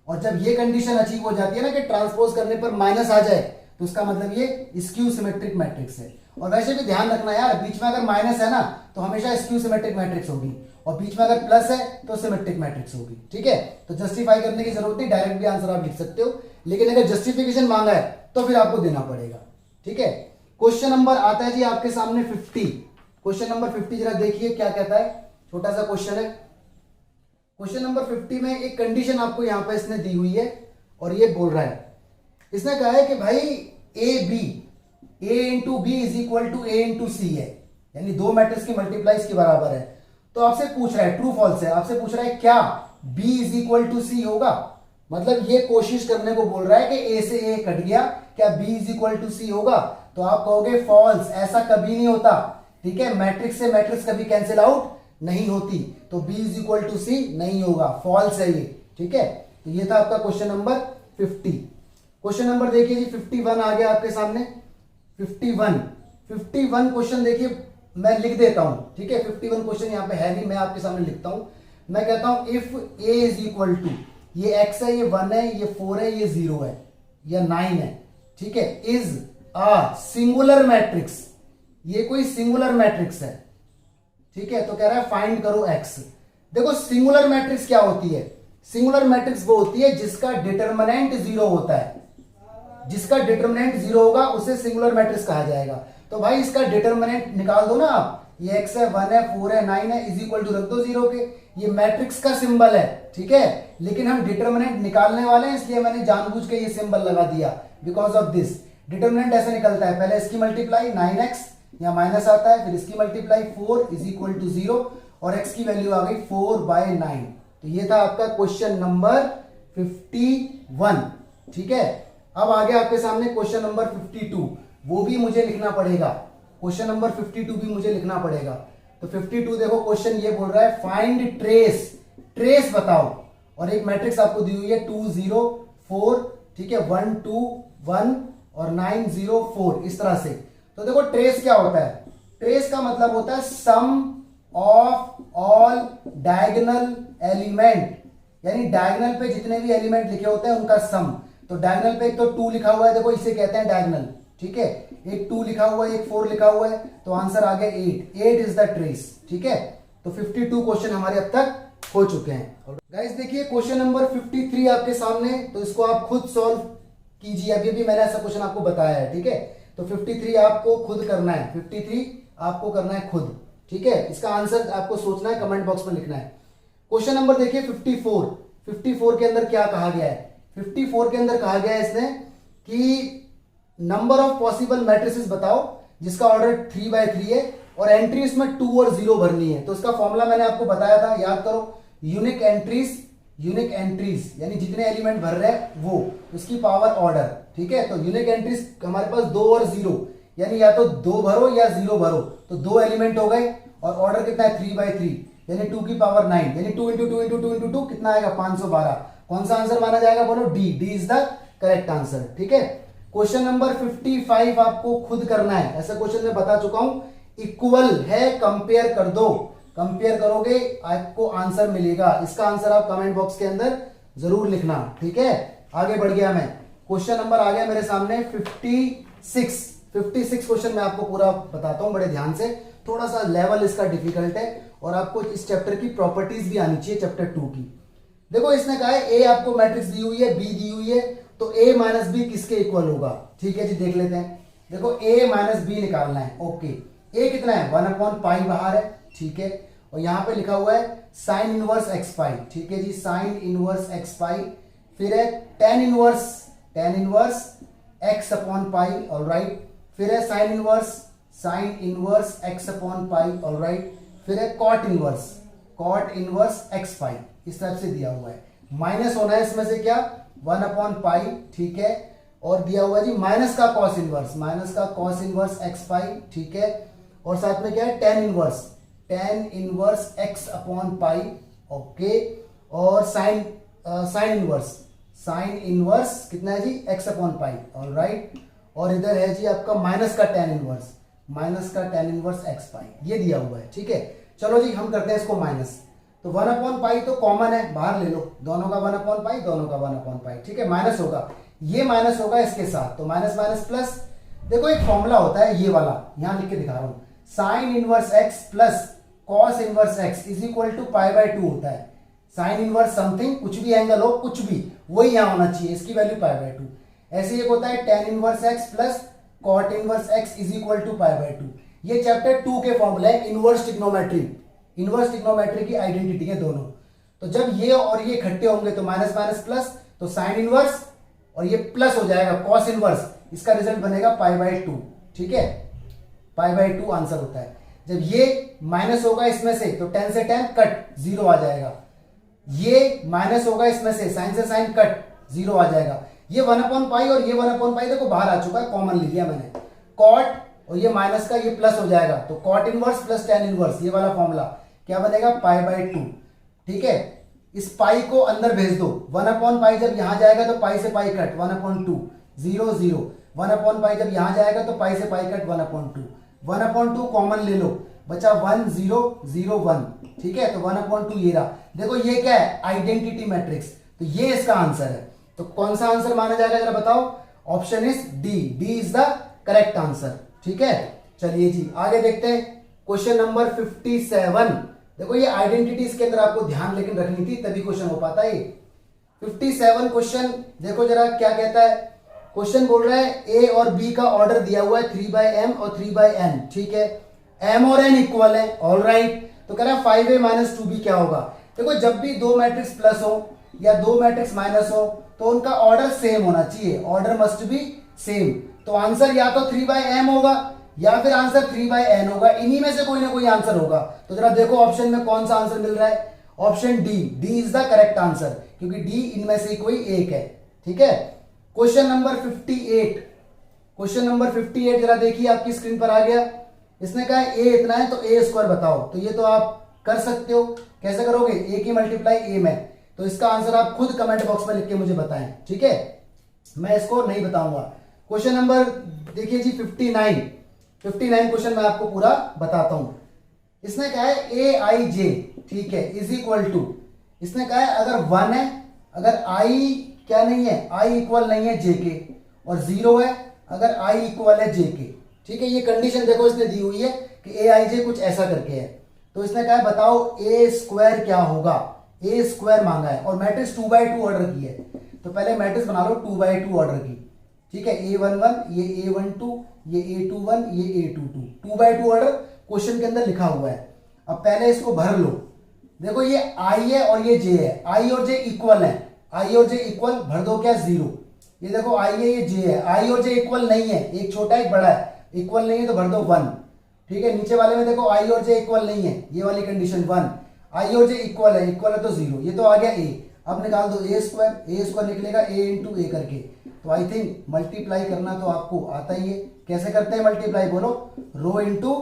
और जब ये कंडीशन अचीव हो जाती है ना कि ट्रांसपोज करने पर माइनस आ जाए तो उसका मतलब ये स्क्यू सिमेट्रिक मैट्रिक्स है। और वैसे भी ध्यान रखना यार, बीच में अगर माइनस है ना तो हमेशा स्क्यू सिमेट्रिक मैट्रिक्स होगी, और बीच में अगर प्लस है तो सिमेट्रिक मैट्रिक्स होगी। ठीक है, तो जस्टिफाई करने की जरूरत नहीं, डायरेक्ट भी आंसर आप लिख सकते हो, लेकिन अगर जस्टिफिकेशन मांगा है तो फिर आपको देना पड़ेगा। ठीक है, क्वेश्चन नंबर आता है जी आपके सामने 50। क्वेश्चन नंबर 50 जरा देखिए क्या कहता है, छोटा सा क्वेश्चन है। क्वेश्चन नंबर 50 में एक कंडीशन आपको यहां पर इसने दी हुई है और ये बोल रहा है, इसने कहा है कि भाई A B, A into B is equal to A into C है, यानी दो मैट्रिक्स की मल्टीप्लाई इसके बराबर है। तो आपसे पूछ रहा है, ट्रू फॉल्स है, आपसे पूछ रहा है क्या बी इज इक्वल टू सी होगा। मतलब ये कोशिश करने को बोल रहा है कि ए से ए कट गया, क्या बी इज इक्वल टू सी होगा। तो आप कहोगे फॉल्स, ऐसा कभी नहीं होता। ठीक है, मैट्रिक्स से मैट्रिक्स कभी कैंसिल आउट नहीं होती, तो बी इज इक्वल टू सी नहीं होगा, फॉल्स है ये। ठीक है, तो ये था आपका क्वेश्चन नंबर 50। क्वेश्चन नंबर देखिए जी 51 आ गया आपके सामने। 51 क्वेश्चन देखिए, मैं लिख देता हूं। ठीक है, 51 क्वेश्चन यहां पे है नहीं, मैं आपके सामने लिखता हूं। मैं कहता हूं if A is equal to, ये x है, ये 1 है, ये 4 है, ये 0 है, या 9 है। ठीक है, इज अ सिंगुलर मैट्रिक्स, ये कोई सिंगुलर मैट्रिक्स है। ठीक है, तो कह रहा है फाइंड करो x। देखो सिंगुलर मैट्रिक्स क्या होती है? सिंगुलर मैट्रिक्स वो होती है जिसका डिटरमिनेंट 0 होता है। जिसका डिटरमिनेंट 0 होगा उसे सिंगुलर मैट्रिक्स कहा जाएगा। तो भाई इसका डिटरमिनेंट निकाल दो ना आप, ये x है, 1 है, 4 है, 9 है, इज इक्वल टू रख दो 0 के। ये मैट्रिक्स का सिंबल है। ठीक है, लेकिन हम डिटरमिनेंट निकालने वाले हैं, इसलिए मैंने जानबूझ के ये सिंबल लगा दिया, बिकॉज ऑफ दिस। डिटरमिनेंट ऐसे निकलता है, पहले इसकी मल्टीप्लाई 9x, यहाँ माइनस आता है, फिर इसकी मल्टीप्लाई 4 इज इक्वल टू 0, और x की वैल्यू आ गई 4/9। तो ये था आपका क्वेश्चन नंबर 51। ठीक है, अब आगे आपके सामने क्वेश्चन नंबर 52, वो भी मुझे लिखना पड़ेगा। क्वेश्चन नंबर 52 भी मुझे लिखना पड़ेगा। तो 52 देखो क्वेश्चन ये बोल रहा है फाइंड ट्रेस, ट्रेस बताओ। और एक मैट्रिक्स आपको दी हुई है 2 0 4, ठीक है, 1 2 1 और 9 0 4, इस तरह से। तो देखो ट्रेस क्या होता है? ट्रेस का मतलब होता है सम ऑफ ऑल डायगोनल एलिमेंट, यानी डायगोनल पे जितने भी एलिमेंट लिखे होते हैं उनका सम। तो डायगोनल पे एक तो 2 लिखा हुआ है, देखो इसे कहते हैं डायगोनल। ठीक है, एक 2 लिखा हुआ है, एक 4 लिखा हुआ है, तो आंसर आ गया 8। 8 इज द ट्रेस। ठीक है, तो 52 क्वेश्चन हमारे अब तक हो चुके हैं। गाइस देखिए क्वेश्चन नंबर 53 आपके सामने, तो इसको आप खुद सॉल्व कीजिए। अभी भी मैंने ऐसा क्वेश्चन आपको बताया है। ठीक है, तो 53 आपको खुद करना है, 53 आपको करना है खुद। ठीक है, इसका आंसर आपको सोचना है, कमेंट बॉक्स में लिखना है। क्वेश्चन नंबर देखिए 54। 54 के अंदर क्या कहा गया है? 54 के अंदर कहा गया है इसने कि नंबर ऑफ पॉसिबल मैट्रिसेस बताओ जिसका ऑर्डर 3/3 है, और एंट्री इसमें 2 और 0 भरनी है। तो इसका फॉर्मूला मैंने आपको बताया था, याद करो, यूनिक एंट्रीज, यूनिक एंट्रीज यानी जितने एलिमेंट भर रहे हैं वो, उसकी पावर ऑर्डर। ठीक है, तो यूनिक एंट्रीज हमारे पास 2 और 0, यानी या तो 2 भरो या 0 भरो, तो 2 एलिमेंट हो गए। और ऑर्डर कितना है? 3/3, यानी 2 की पावर 9, यानी 2 इंटू 2 इंटू 2 इंटू 2 कितना आएगा? 512। कौन सा आंसर माना जाएगा? बोलो D. D is the correct answer. ठीक है, क्वेश्चन नंबर 55 आपको खुद करना है। ऐसा क्वेश्चन मैं बता चुका हूं, इक्वल है, कंपेयर कर दो। कंपेयर करोगे आपको आंसर मिलेगा। इसका आंसर आप कमेंट बॉक्स के अंदर जरूर लिखना। ठीक है, आगे बढ़ गया मैं। क्वेश्चन नंबर आ गया मेरे सामने 56 क्वेश्चन मैं आपको पूरा बताता हूं बड़े ध्यान से। थोड़ा सा लेवल इसका डिफिकल्ट है और आपको इस चैप्टर की प्रॉपर्टीज भी आनी चाहिए चैप्टर 2 की। देखो इसने कहा है ए आपको मैट्रिक्स दी हुई है, बी दी हुई है, तो ए माइनस बी किसके इक्वल होगा। ठीक है जी, देख लेते हैं। देखो ए माइनस बी निकालना है। ओके, ए कितना है 1/पाई बाहर है। ठीक है, और यहां पे लिखा हुआ है साइन इनवर्स एक्स पाई। ठीक है जी, साइन इनवर्स एक्स पाई। फिर है tan inverse x upon pi. Alright, फिर है sign inverse x upon pi. Alright, फिर है कॉट इनवर्स एक्स पाई। इस तरह से दिया हुआ है। माइनस होना है इसमें से क्या 1/पाई। ठीक है, और दिया हुआ है जी माइनस का कॉस इनवर्स एक्स पाई। ठीक है, और साथ में क्या है tan inverse x upon pi. Okay, और साइन इनवर्स कितना है जी एक्स अपॉन पाई। ऑलराइट, और इधर है जी आपका माइनस का टेन इनवर्स एक्स पाई, ये दिया हुआ है। ठीक है, चलो जी हम करते हैं इसको माइनस। तो 1/पाई तो कॉमन है, बाहर ले लो, दोनों का 1/पाई, दोनों का 1/पाई। ठीक है, माइनस होगा, ये माइनस होगा इसके साथ, तो माइनस माइनस प्लस। देखो एक फॉर्मूला होता है ये वाला, यहां लिख के दिखा रहा हूं, sine inverse x plus cos inverse x is equal to π/2 होता है। साइन इनवर्स समथिंग, कुछ भी एंगल हो, कुछ भी, वही यहां होना चाहिए, इसकी वैल्यू π/2। ऐसे एक होता है tan inverse x plus cot inverse x is equal to π/2। ये चैप्टर 2 के फॉर्मूला है। इनवर्स ट्रिग्नोमेट्री की आइडेंटिटी है दोनों। तो जब ये और ये इकट्ठे होंगे तो माइनस माइनस प्लस, तो साइन इनवर्स और ये प्लस हो जाएगा कॉस इनवर्स, इसका रिजल्ट बनेगा π/2। ठीक है, π/2 आंसर होता है। जब ये माइनस होगा इसमें से तो 10 से 10 कट, 0 आ जाएगा। ये माइनस होगा इसमें से साइन कट, 0 आ जाएगा। ये 1/पाई और ये 1/पाई देखो बाहर आ चुका है, कॉमन ले लिया मैंने। कॉट और ये माइनस का ये प्लस हो जाएगा, तो cot inverse plus tan inverse, ये वाला फॉर्मूला क्या बनेगा π/2। ठीक है, इस पाई को अंदर भेज दो। 1/पाई जब यहां जाएगा तो पाई से पाई कट 1/2, 0 0। 1/पाई जब यहां जाएगा तो पाई से पाई कट 1/2। 1/2 कॉमन ले लो, बचा 1 0 0 1। ठीक है, तो 1/2 ये रहा। देखो ये क्या है आइडेंटिटी मैट्रिक्स, तो ये इसका आंसर है। तो कौन सा आंसर माना जाएगा जरा बताओ। Option is D is the correct answer. ठीक है, चलिए जी आगे देखते हैं। Question number 57। देखो ये आइडेंटिटीज के अंदर आपको ध्यान लेकिन रखनी थी, तभी क्वेश्चन हो पाता है। 57 क्वेश्चन देखो जरा क्या कहता है। क्वेश्चन बोल रहा है ए और बी का ऑर्डर दिया हुआ है 3/m और 3/n। ठीक है, m और n इक्वल है। ऑलराइट, तो कह रहा है 5a - 2b क्या होगा। देखो जब भी दो मैट्रिक्स प्लस हो या दो मैट्रिक्स माइनस हो तो उनका ऑर्डर सेम होना चाहिए, ऑर्डर मस्ट बी सेम। तो आंसर या तो 3/m होगा या फिर आंसर 3/n होगा, इन्हीं में से कोई ना कोई आंसर होगा। तो जरा देखो ऑप्शन में कौन सा आंसर मिल रहा है। Option D is the correct answer, क्योंकि डी इनमें से कोई एक है। ठीक है, क्वेश्चन नंबर 58 जरा देखिए, आपकी स्क्रीन पर आ गया। इसने कहा ए इतना है तो ए स्क्वायर बताओ। तो ये तो आप कर सकते हो, कैसे करोगे, ए की मल्टीप्लाई ए में। तो इसका आंसर आप खुद कमेंट बॉक्स में लिख के मुझे बताएं। ठीक है, मैं इसको नहीं बताऊंगा। क्वेश्चन नंबर देखिए जी 59 क्वेश्चन मैं आपको पूरा बताता हूं। इसने कहा है aij, ठीक है, इज इक्वल टू, इसने कहा है अगर 1 है, अगर i क्या नहीं है, i इक्वल नहीं है j के, और 0 है अगर i इक्वल है j के। ठीक है, ये कंडीशन देखो इसने दी हुई है कि aij कुछ ऐसा करके है। तो इसने कहा है बताओ a स्क्वायर क्या होगा, a स्क्वायर मांगा है और मैट्रिक्स 2/2 ऑर्डर की है। तो पहले मैट्रिक्स बना लो 2/2 ऑर्डर की। ठीक है, a11 ये a12 ये a21 ये a22, 2/2 ऑर्डर क्वेश्चन के अंदर लिखा हुआ है। अब पहले इसको भर लो। देखो ये i है और ये j है, i और j इक्वल है, i और j इक्वल, भर दो क्या 0। ये देखो i है ये j है, i और j इक्वल नहीं है, एक छोटा एक बड़ा है, इक्वल नहीं है तो भर दो 1। ठीक है, नीचे वाले में देखो i और j इक्वल नहीं है, ये वाली कंडीशन 1, i और j इक्वल है तो 0, ये तो आ गया a। अब निकाल दो a स्क्वायर निकलेगा a इंटू ए करके। तो आई थिंक मल्टीप्लाई करना तो आपको आता ही है। कैसे करते हैं मल्टीप्लाई, बोलो, रो इंटू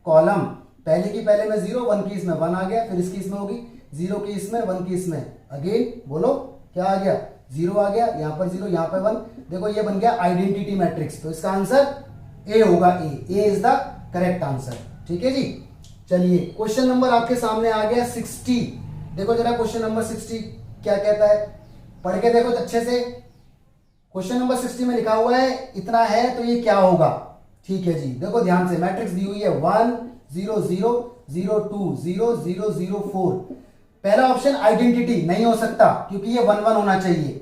कॉलम। पहले की पहले में 0, 1 की इसमें 1 आ गया, फिर इसकी इसमें होगी 0 की इसमें, 1 की इसमें, अगेन बोलो क्या आ गया, 0 आ गया, यहाँ पर 0 यहाँ पर 1। देखो ये बन गया आइडेंटिटी मैट्रिक्स। तो इसका आंसर ए होगा, ए इज द करेक्ट आंसर। ठीक है जी, चलिए क्वेश्चन नंबर आपके सामने आ गया 60। देखो जरा क्वेश्चन नंबर 60 क्या कहता है, पढ़ के देखो अच्छे से। क्वेश्चन नंबर 60 में लिखा हुआ है इतना है तो ये क्या होगा। ठीक है जी, देखो ध्यान से, मैट्रिक्स दी हुई है 1 0 0 0 2 0 0 0 4। पहला ऑप्शन आइडेंटिटी नहीं हो सकता क्योंकि ये 1 1 होना चाहिए।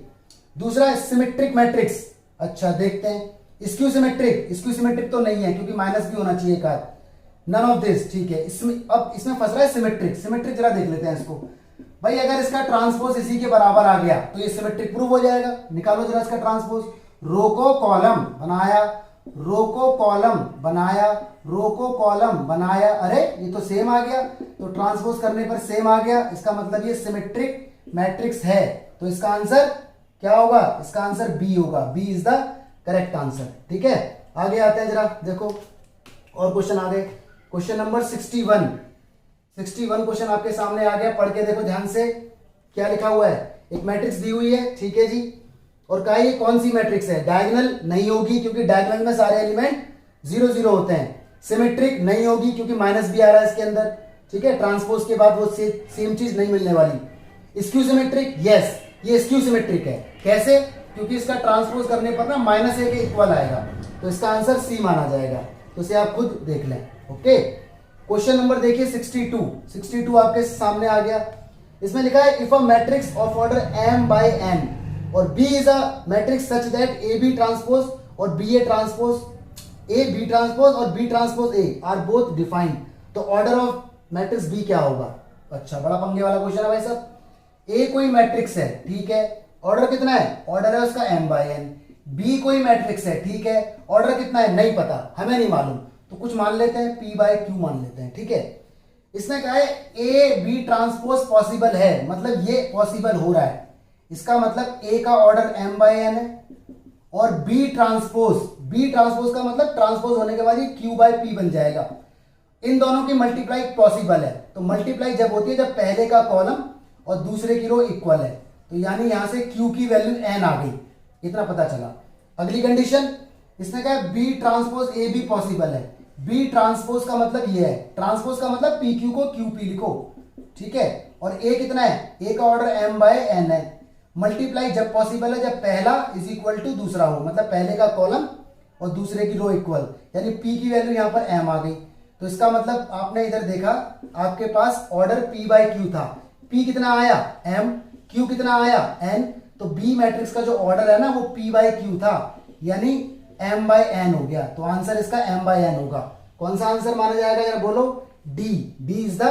दूसरा सिमेट्रिक मैट्रिक्स, अच्छा देखते हैं। स्क्यू सिमेट्रिक तो नहीं है क्योंकि माइनस भी होना चाहिए का। नन ऑफ दिस, ठीक है। अब इसमें फंस रहा है सिमेट्रिक जरा देख लेते हैं इसको। भाई अगर इसका ट्रांसपोज इसी के बराबर आ गया तो ये सिमेट्रिक प्रूव हो जाएगा। निकालो जरा इसका ट्रांसपोज। रो को कॉलम बनाया, रो को कॉलम बनाया, रो को कॉलम बनाया, अरे ये तो सेम आ गया। तो ट्रांसपोज करने पर सेम आ गया, इसका मतलब ये सिमेट्रिक मैट्रिक्स है। तो इसका आंसर क्या होगा? इसका आंसर बी होगा। B is the correct answer. ठीक है, आगे आते हैं जरा, देखो और क्वेश्चन आ गए। क्वेश्चन नंबर 61 क्वेश्चन आपके सामने आ गया, पढ़ के देखो ध्यान से। क्या लिखा हुआ है? एक मैट्रिक्स दी हुई है, ठीक है जी, और कहा ये कौन सी मैट्रिक्स है? डायगोनल नहीं होगी क्योंकि डायगोनल में सारे एलिमेंट 0 0 होते हैं। सिमेट्रिक नहीं होगी क्योंकि माइनस भी आ रहा है इसके अंदर, ठीक है। ट्रांसपोज के बाद वो सेम चीज नहीं मिलने वाली। स्क्यू सिमेट्रिक, यस ये स्क्यू सिमेट्रिक है। कैसे? क्योंकि इसका ट्रांसपोज करने पर ना -a के इक्वल आएगा, तो इसका आंसर सी माना जाएगा। तो इसे आप खुद देख लें। ओके, क्वेश्चन नंबर देखिए 62 आपके सामने आ गया। इसमें लिखा है if a matrix of order m by n और B is a matrix such that AB transpose और BA ट्रांसपोज, AB ट्रांसपोज और B transpose A are both defined, तो ऑर्डर ऑफ मैट्रिक्स B क्या होगा? अच्छा, बड़ा पंगे वाला क्वेश्चन है भाई साहब। A कोई मैट्रिक्स है, ठीक है, ऑर्डर कितना है? ऑर्डर है उसका m by n। B कोई मैट्रिक्स है, ठीक है, ऑर्डर कितना है? नहीं पता, हमें नहीं मालूम, तो कुछ मान लेते हैं, P by Q मान लेते हैं, ठीक है। इसने कहा है A B ट्रांसपोज पॉसिबल है, मतलब ये पॉसिबल हो रहा है। इसका मतलब A का ऑर्डर m by n है और B ट्रांसपोज का मतलब ट्रांसपोज होने के बाद ये Q by P बन जाएगा। इन दोनों की मल्टीप्लाई पॉसिबल है। तो मल्टीप्लाई जब होती है जब पहले का कॉलम और दूसरे की रो इक्वल है, तो यानी यहां से Q की वैल्यू n आ गई, इतना पता चला। अगली कंडीशन, इसने कहा B ट्रांसपोज A भी पॉसिबल है। B ट्रांसपोज का मतलब ये है, ट्रांसपोज का मतलब PQ को QP लिखो, ठीक है, और A कितना है? A का ऑर्डर m by n है। मल्टीप्लाई जब पॉसिबल है जब पहला इज इक्वल टू दूसरा हो, मतलब पहले का कॉलम और दूसरे की रो इक्वल, यानी P की वैल्यू यहां पर m आ गई। तो इसका मतलब आपने इधर देखा, आपके पास ऑर्डर P by Q था। P कितना आया? m, Q कितना आया? n। तो B मैट्रिक्स का जो ऑर्डर है ना वो P by Q था, यानी m by n हो गया। तो आंसर इसका m by n होगा। कौन सा आंसर माना जाएगा यार? बोलो D is the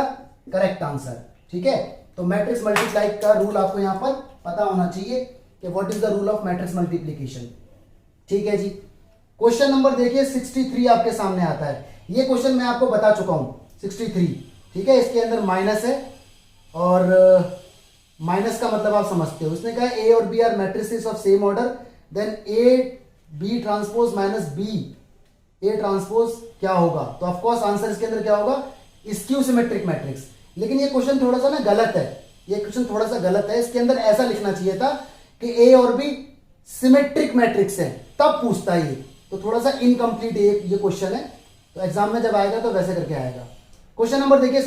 correct answer, ठीक है। तो मैट्रिक्स मल्टीप्लाई का रूल आपको यहां पर पता होना चाहिए कि what is the rule of matrix multiplication, ठीक है जी। क्वेश्चन नंबर देखिए 63 आपके सामने आता है। ये क्वेश्चन मैं आपको बता चुका हूं 63, ठीक है। इसके अंदर माइनस है और माइनस का मतलब आप समझते हो। इसने कहा A और B are matrices of same order, then A B transpose minus B A transpose क्या होगा? तो ऑफ कोर्स आंसर इसके अंदर क्या होगा? Skew symmetric matrix. लेकिन ये क्वेश्चन थोड़ा सा ना गलत है, ये क्वेश्चन थोड़ा सा गलत है। इसके अंदर ऐसा लिखना चाहिए था कि A और B सिमेट्रिक मैट्रिक्स है, तब पूछता है ये। तो थोड़ा सा इनकम्प्लीट ये क्वेश्चन है, तो एग्जाम में जब आएगा तो वैसे करके आएगा। क्वेश्चन नंबर देखिए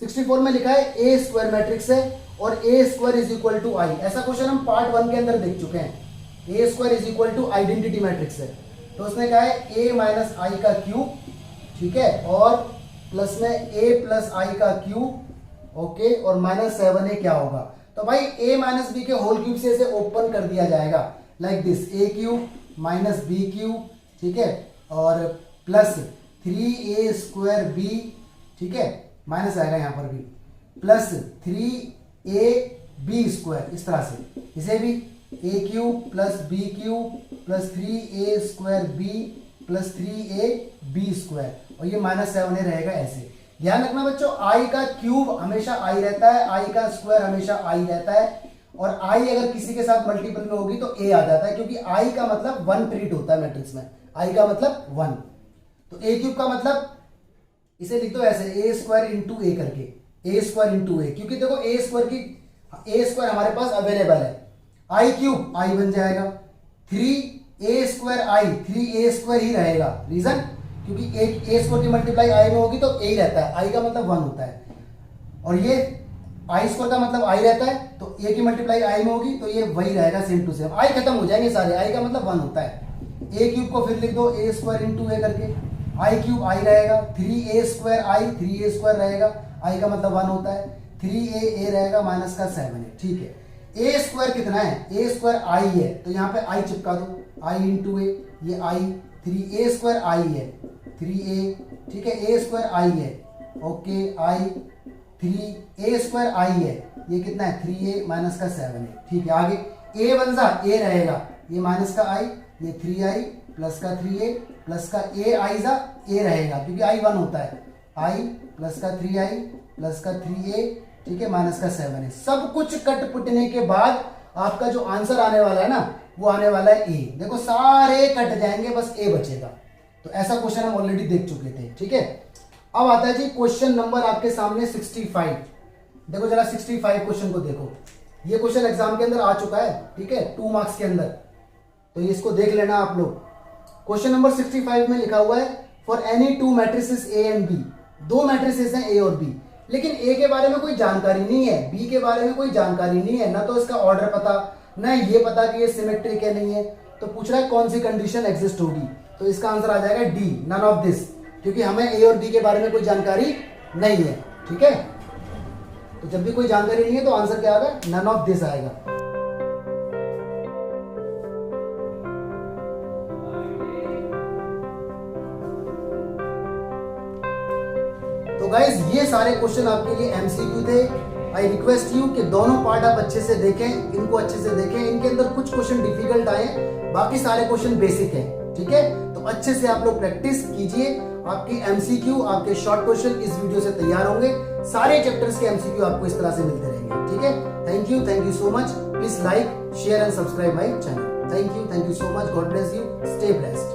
64 में लिखा है A स्क्वायर मैट्रिक्स है और A square is equal to I। ऐसा क्वेश्चन हम पार्ट 1 के अंदर देख चुके हैं। A square is equal to identity matrix है। तो उसने कहा है A माइनस I का क्यूब, ठीक है, और प्लस में A प्लस I का क्यूब, ओके, और -7A क्या होगा? तो भाई A माइनस B के होल क्यूब से इसे ओपन कर दिया जाएगा like this, A cube minus B cube, ठीक है, और प्लस 3A स्क्वायर B, ठीक है, माइनस आएगा यहां पर भी, प्लस 3AB स्क्वायर, इस तरह से इसे भी A cube plus B cube plus 3A square B plus 3AB square, और ये -7A रहेगा ऐसे। ध्यान रखना बच्चों, I का क्यूब हमेशा I रहता है, I का स्क्वायर हमेशा I रहता है, और I अगर किसी के साथ मल्टीपल में होगी तो A आ जाता है, क्योंकि I का मतलब 1 ट्रीट होता है मैट्रिक्स में, I का मतलब 1। तो A क्यूब का मतलब इसे लिख दो ऐसे, A स्क्वायर इंटू A करके, A स्क्वायर इंटू A, क्योंकि देखो A स्क्वायर हमारे पास अवेलेबल है। I क्यूब I बन जाएगा, 3A square I, 3A square ही रहेगा। रीजन, क्योंकि एक A स्क्वायर की मल्टीप्लाई I में होगी तो A ही रहता है, I का मतलब 1 होता है, और ये I स्क्वायर का मतलब I रहता है, तो A की मल्टीप्लाई I में होगी तो ये वही रहेगा, सेम टू सेम। I खत्म हो जाएंगे सारे, I का मतलब 1 होता है। A क्यूब को फिर लिख दो A स्क्वायर इंटू A करके, आई क्यूब आई रहेगा, 3a² आई, 3a² रहेगा, आई का मतलब 1 होता है, 3a रहेगा माइनस का 7 है, ठीक है। a² कितना है, a² आई है, तो यहाँ पे आई चिपका दो, आई इंटू ए, ये आई, 3a² आई है, 3a, ठीक है, a² आई है, ओके, आई, 3a² आई है, ये कितना है 3a माइनस का 7 है, ठीक है। आगे a बन जा a रहेगा, ये माइनस का आई, ये 3i प्लस का 3a प्लस का a आई जा a रहेगा, क्योंकि i 1 होता है, i प्लस का 3i प्लस का 3a, ठीक है, माइनस का 7 है। सब कुछ कट पुटने के बाद आपका जो आंसर आने वाला है ना, वो आने वाला है a। देखो सारे कट जाएंगे, बस a बचेगा। तो ऐसा क्वेश्चन हम ऑलरेडी देख चुके थे, ठीक है। अब आता है जी क्वेश्चन नंबर आपके सामने 65। देखो जरा 65 क्वेश्चन को देखो, ये क्वेश्चन एग्जाम के अंदर आ चुका है, ठीक है, 2 मार्क्स के अंदर, तो इसको देख लेना आप लोग। क्वेश्चन नंबर 65 में लिखा हुआ है for any 2 matrices A and B, 2 matrices हैं ए और बी, लेकिन ए के बारे में कोई जानकारी नहीं है, बी के बारे में कोई जानकारी नहीं है, ना तो इसका ऑर्डर पता, ना ये पता कि ये सिमेट्रिक है नहीं है। तो पूछ रहा है कौन सी कंडीशन एग्जिस्ट होगी, तो इसका आंसर आ जाएगा डी, नन ऑफ दिस, क्योंकि हमें ए और बी के बारे में कोई जानकारी नहीं है, ठीक है। तो जब भी कोई जानकारी नहीं है तो आंसर क्या आएगा, नन ऑफ दिस आएगा। तो गाइज ये सारे क्वेश्चन आपके लिए एमसीक्यू थे। आई रिक्वेस्ट यू कि दोनों पार्ट आप अच्छे से देखें, इनको अच्छे से देखें। इनके अंदर कुछ क्वेश्चन डिफिकल्ट आए, बाकी सारे क्वेश्चन बेसिक हैं, ठीक है। तो अच्छे से आप लोग प्रैक्टिस कीजिए, आपकी एमसीक्यू, आपके शॉर्ट क्वेश्चन इस वीडियो से तैयार होंगे। सारे चैप्टर्स के एमसीक्यू आपको इस तरह से मिलते रहेंगे, ठीक है। Thank you so much. Please like, share and subscribe my channel. Thank you so much. God bless you, stay blessed.